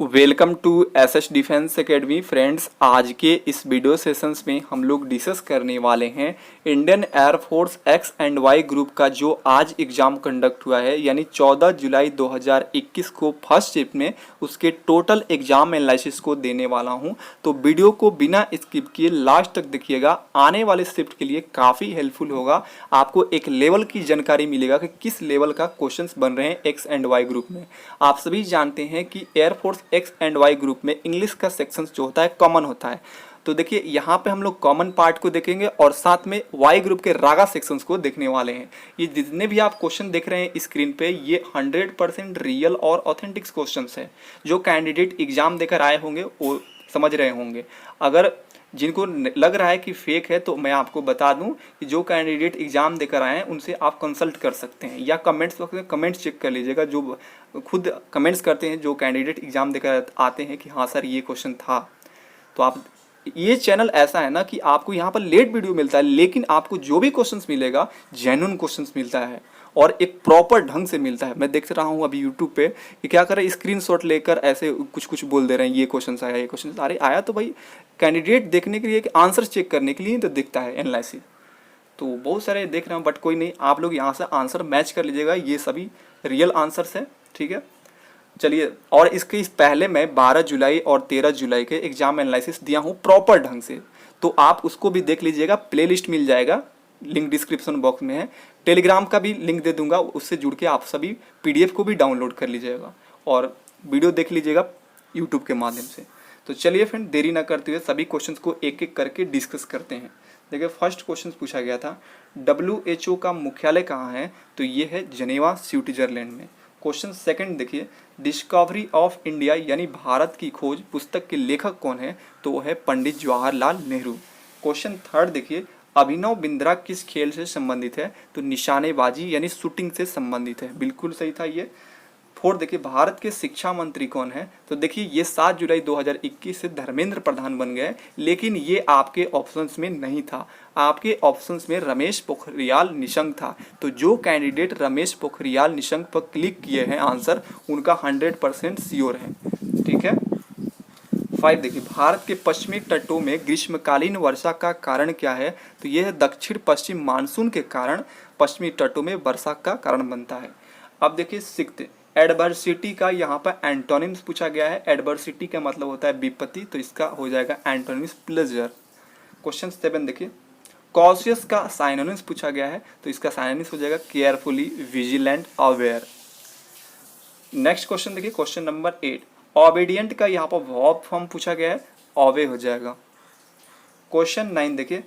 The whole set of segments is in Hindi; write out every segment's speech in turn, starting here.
Welcome to SS defence academy friends. आज के इस वीडियो सेशंस में हम लोग डिस्कस करने वाले हैं Indian air force X and Y group का जो आज एग्ज़ाम कंडक्ट हुआ है, यानी 14 जुलाई 2021 को फर्स्ट शिफ्ट में उसके टोटल एग्ज़ाम एनालिसिस को देने वाला हूं। तो वीडियो को बिना स्किप किए लास्ट तक देखिएगा, आने वाले शिफ्ट के लिए काफ़ी हेल्पफुल होगा। आपको एक लेवल की जानकारी मिलेगा कि किस लेवल का क्वेश्चंस बन रहे हैं एक्स एंड वाई ग्रुप में। आप सभी जानते हैं कि air force X and Y group में इंग्लिश का सेक्शन जो होता है कॉमन होता है। तो देखिए यहाँ पे हम लोग कॉमन पार्ट को देखेंगे और साथ में वाई ग्रुप के रागा सेक्शंस को देखने वाले हैं। ये जितने भी आप क्वेश्चन देख रहे हैं स्क्रीन पे, ये 100% रियल और ऑथेंटिक क्वेश्चंस है जो कैंडिडेट एग्जाम देकर आए होंगे वो समझ रहे होंगे। अगर जिनको लग रहा है कि फेक है तो मैं आपको बता दूं कि जो कैंडिडेट एग्जाम देकर आए हैं उनसे आप कंसल्ट कर सकते हैं, या कमेंट्स वक्त में कमेंट्स चेक कर लीजिएगा। जो खुद कमेंट्स करते हैं जो कैंडिडेट एग्जाम देकर आते हैं कि हाँ सर ये क्वेश्चन था, तो आप ये चैनल ऐसा है ना कि आपको यहाँ पर लेट वीडियो मिलता है, लेकिन आपको जो भी क्वेश्चंस मिलेगा जेन्युइन क्वेश्चंस मिलता है और एक प्रॉपर ढंग से मिलता है। मैं देख रहा हूँ अभी यूट्यूब पे कि क्या कर रहे हैं, स्क्रीनशॉट लेकर ऐसे कुछ कुछ बोल दे रहे हैं, ये क्वेश्चन आया, ये क्वेश्चन अरे आया तो भाई कैंडिडेट देखने के लिए, आंसर चेक करने के लिए तो दिखता है एनालिसिस। तो बहुत सारे देख रहे हैं बट कोई नहीं, आप लोग यहाँ से आंसर मैच कर लीजिएगा, ये सभी रियल आंसर्स है, ठीक है। चलिए, और इसके इस पहले मैं 12 जुलाई और 13 जुलाई के एग्जाम एनालिसिस दिया हूँ प्रॉपर ढंग से, तो आप उसको भी देख लीजिएगा। प्लेलिस्ट मिल जाएगा, लिंक डिस्क्रिप्शन बॉक्स में है। टेलीग्राम का भी लिंक दे दूंगा, उससे जुड़ के आप सभी पीडीएफ को भी डाउनलोड कर लीजिएगा और वीडियो देख लीजिएगा यूट्यूब के माध्यम से। तो चलिए फ्रेंड, देरी ना करते हुए सभी क्वेश्चंस को एक एक करके डिस्कस करते हैं। देखिए फर्स्ट क्वेश्चन पूछा गया था WHO का मुख्यालय कहाँ है, तो ये है जेनेवा स्विट्जरलैंड में। क्वेश्चन सेकंड देखिए, डिस्कवरी ऑफ इंडिया यानी भारत की खोज पुस्तक के लेखक कौन है, तो वो है पंडित जवाहरलाल नेहरू। क्वेश्चन थर्ड देखिए, अभिनव बिंद्रा किस खेल से संबंधित है, तो निशानेबाजी यानी शूटिंग से संबंधित है, बिल्कुल सही था ये। फोर्थ देखिए, भारत के शिक्षा मंत्री कौन है, तो देखिए ये 7 जुलाई 2021 से धर्मेंद्र प्रधान बन गए, लेकिन ये आपके ऑप्शंस में नहीं था। आपके ऑप्शंस में रमेश पोखरियाल निशंक था। तो जो कैंडिडेट रमेश पोखरियाल निशंक पर क्लिक किए हैं आंसर, उनका 100% श्योर है, ठीक है। 5 देखिए, भारत के पश्चिमी तटों में ग्रीष्मकालीन वर्षा का कारण क्या है, तो यह है दक्षिण पश्चिम मानसून के कारण पश्चिमी तटों में वर्षा का कारण बनता है। अब देखिए 6, एडवर्सिटी का यहाँ पर एंटोनिम्स पूछा गया है। एडवर्सिटी का मतलब होता है विपत्ति, तो इसका हो जाएगा एंटोनिम्स प्लेजर। क्वेश्चन 7 देखिए, कॉशियस का साइनोनिम्स पूछा गया है, तो इसका साइनोनिम्स हो जाएगा carefully, vigilant, aware. Next question देखिए, क्वेश्चन नंबर 8, ओबीडियंट का यहाँ पर वर्ब फॉर्म पूछा गया है, ओबे हो जाएगा। क्वेश्चन 9 देखिए,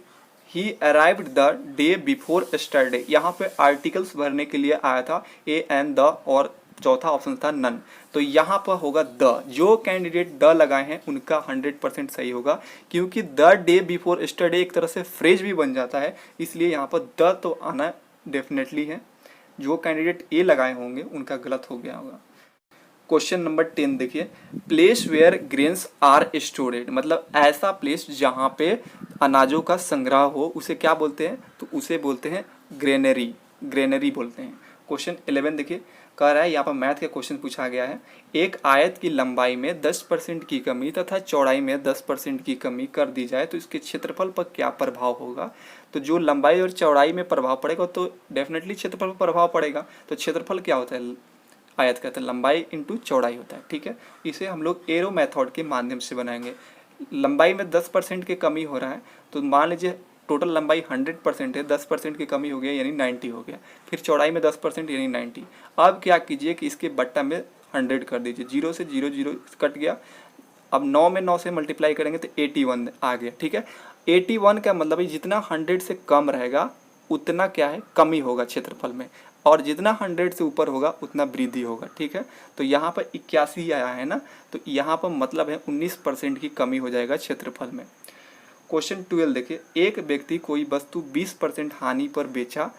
ही arrived the day before yesterday, यहाँ पे आर्टिकल्स भरने के लिए आया था, ए एंड द, और चौथा ऑप्शन था नन, तो यहाँ पर होगा द। जो कैंडिडेट द लगाए हैं उनका 100% सही होगा, क्योंकि द डे बिफोर यस्टरडे एक तरह से फ्रेज भी बन जाता है, इसलिए यहाँ पर द तो आना डेफिनेटली है। जो कैंडिडेट ए लगाए होंगे उनका गलत हो गया होगा। क्वेश्चन नंबर 10 देखिए, place where grains are stored, मतलब ऐसा प्लेस जहाँ पे अनाजों का संग्रह हो उसे क्या बोलते हैं, तो उसे बोलते हैं ग्रेनरी, ग्रेनरी बोलते हैं। क्वेश्चन 11 देखिए, कह रहा है यहाँ पर मैथ का क्वेश्चन पूछा गया है, एक आयत की लंबाई में 10% की कमी तथा चौड़ाई में 10% की कमी कर दी जाए तो इसके क्षेत्रफल पर क्या प्रभाव होगा। तो जो लंबाई और चौड़ाई में प्रभाव पड़ेगा तो डेफिनेटली क्षेत्रफल पर प्रभाव पड़ेगा। तो क्षेत्रफल क्या होता है आयत का, तो लंबाई इंटू चौड़ाई होता है, ठीक है। इसे हम लोग एरो मेथड के माध्यम से बनाएंगे। लंबाई में 10% की कमी हो रहा है, तो मान लीजिए टोटल लंबाई 100% है, 10% की कमी हो गया यानी 90 हो गया, फिर चौड़ाई में 10% यानी 90। अब क्या कीजिए कि इसके बट्टा में 100 कर दीजिए, 0 से 0 0 कट गया। अब 9 में 9 से मल्टीप्लाई करेंगे तो 81 आ गया, ठीक है। 81 का मतलब है जितना 100 से कम रहेगा उतना क्या है, कमी होगा क्षेत्रफल में, और जितना 100 से ऊपर होगा उतना वृद्धि होगा, ठीक है। तो यहाँ पर 81 आया है ना, तो यहाँ पर मतलब है 19% की कमी हो जाएगा क्षेत्रफल में। क्वेश्चन 12 देखिए, एक व्यक्ति कोई वस्तु 20% हानि पर बेचा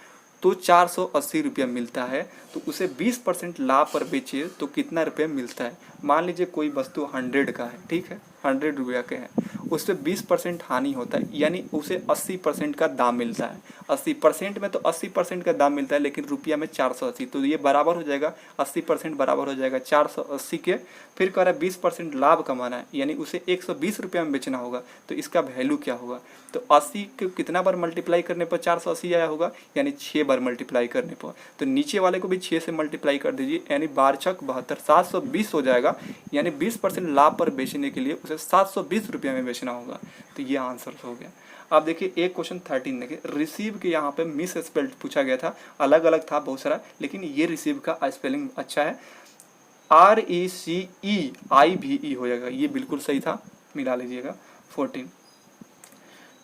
तो 480 रुपया मिलता है, तो उसे 20% लाभ पर बेचे तो कितना रुपया मिलता है। मान लीजिए कोई वस्तु 100 का है, ठीक है, 100 रुपया के है, उस पर 20% हानि होता है, यानी उसे 80% का दाम मिलता है। 80% में तो 80% का दाम मिलता है, लेकिन रुपया में 480, तो ये बराबर हो जाएगा 80% बराबर हो जाएगा 480 के। फिर कह रहा है 20% लाभ कमाना है, यानी उसे 120 रुपये में बेचना होगा, तो इसका वैल्यू क्या होगा? तो 80 को कितना बार मल्टीप्लाई करने पर 480 आया होगा? यानी 6 बार मल्टीप्लाई करने पर। तो नीचे वाले को भी 6 से मल्टीप्लाई कर दीजिए, यानी 12 छक 72, 720 हो जाएगा। यानी 20% लाभ पर बेचने के लिए उसे 720 रुपये में बेचना होगा। तो ये आंसर हो गया। अब देखिए एक क्वेश्चन 13 देखिए, रिसीव के यहाँ पे मिस स्पेल्ड पूछा गया था, अलग अलग था बहुत सारा, लेकिन ये रिसीव का स्पेलिंग अच्छा है, RECEIVE हो जाएगा, ये बिल्कुल सही था, मिला लीजिएगा। 14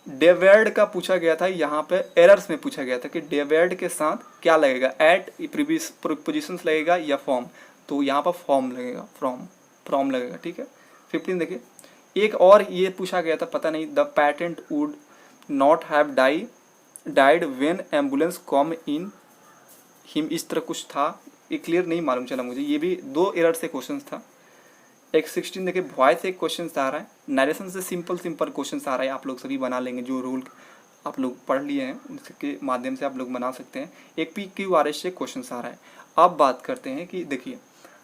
डेवर्ड का पूछा गया था, यहाँ पे एरर्स में पूछा गया था कि डेवर्ड के साथ क्या लगेगा, एट प्रीवियस प्रीपोजिशंस लगेगा या फॉर्म, तो यहाँ पर फॉर्म लगेगा, फ्रॉम लगेगा, ठीक है। 15 देखिए, एक और ये पूछा गया था, पता नहीं, the patent would not have died when ambulance come in him, इस तरह कुछ था, ये क्लियर नहीं मालूम चला मुझे, ये भी 2 एरर से क्वेश्चन था। एक 16 देखिए, वॉइस से एक क्वेश्चन आ रहा है, नरेशन से सिंपल क्वेश्चन आ रहा है, आप लोग सभी बना लेंगे, जो रूल आप लोग पढ़ लिए हैं उसके माध्यम से आप लोग बना सकते हैं। एक PQRS से क्वेश्चन आ रहा है। अब बात करते हैं कि देखिए,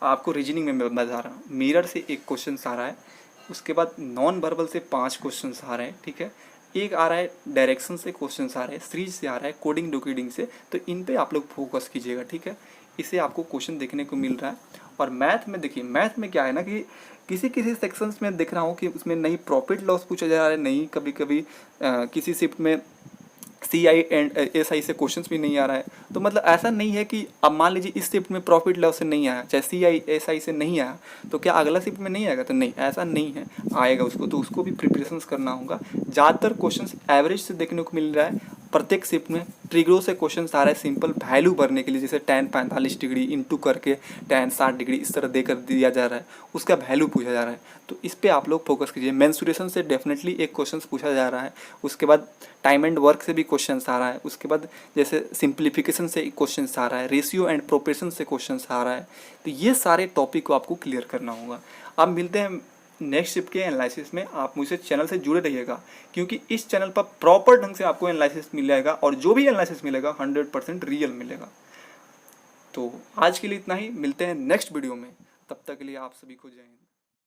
आपको रीजनिंग में मैं बता रहा हूँ, मिरर से एक क्वेश्चन आ रहा है, उसके बाद नॉन वर्बल से 5 क्वेश्चन आ रहे हैं, ठीक है। एक आ रहा है डायरेक्शन से क्वेश्चन आ रहे हैं, सीरीज से आ रहा है, कोडिंग डोकोडिंग से, तो इन पे आप लोग फोकस कीजिएगा, ठीक है। इसे आपको क्वेश्चन देखने को मिल रहा है। और मैथ में देखिए, मैथ में क्या है ना कि किसी किसी सेक्शंस में देख रहा हूँ कि उसमें नहीं प्रॉफिट लॉस पूछा जा रहा है, नहीं कभी कभी किसी शिफ्ट में CI एंड SI से क्वेश्चंस भी नहीं आ रहा है। तो मतलब ऐसा नहीं है कि अब मान लीजिए इस शिफ्ट में प्रॉफिट लॉस से नहीं आया, चाहे CI SI से नहीं आया, तो क्या अगला शिफ्ट में नहीं आएगा? तो नहीं, ऐसा नहीं है, आएगा उसको, तो उसको भी प्रिपरेशंस करना होगा। ज़्यादातर क्वेश्चंस एवरेज से देखने को मिल रहा है, प्रत्येक शिफ्ट में ट्रिगरो से क्वेश्चन आ रहा है, सिंपल वैल्यू भरने के लिए, जैसे tan 45 डिग्री इंटू करके tan 60 डिग्री इस तरह देकर दिया जा रहा है, उसका वैल्यू पूछा जा रहा है, तो इस पे आप लोग फोकस कीजिए। मेंसुरेशन से डेफिनेटली एक क्वेश्चन पूछा जा रहा है, उसके बाद टाइम एंड वर्क से भी क्वेश्चन आ रहा है, उसके बाद जैसे सिंप्लीफिकेशन से क्वेश्चन आ रहा है, रेशियो एंड प्रोपोर्शन से क्वेश्चन आ रहा है। तो ये सारे टॉपिक को आपको क्लियर करना होगा। अब मिलते हैं नेक्स्ट शिफ्ट के एनालिसिस में। आप मुझसे चैनल से जुड़े रहिएगा, क्योंकि इस चैनल पर प्रॉपर ढंग से आपको एनालिसिस मिल जाएगा, और जो भी एनालिसिस मिलेगा 100% रियल मिलेगा। तो आज के लिए इतना ही, मिलते हैं नेक्स्ट वीडियो में, तब तक के लिए आप सभी को जय हिंद।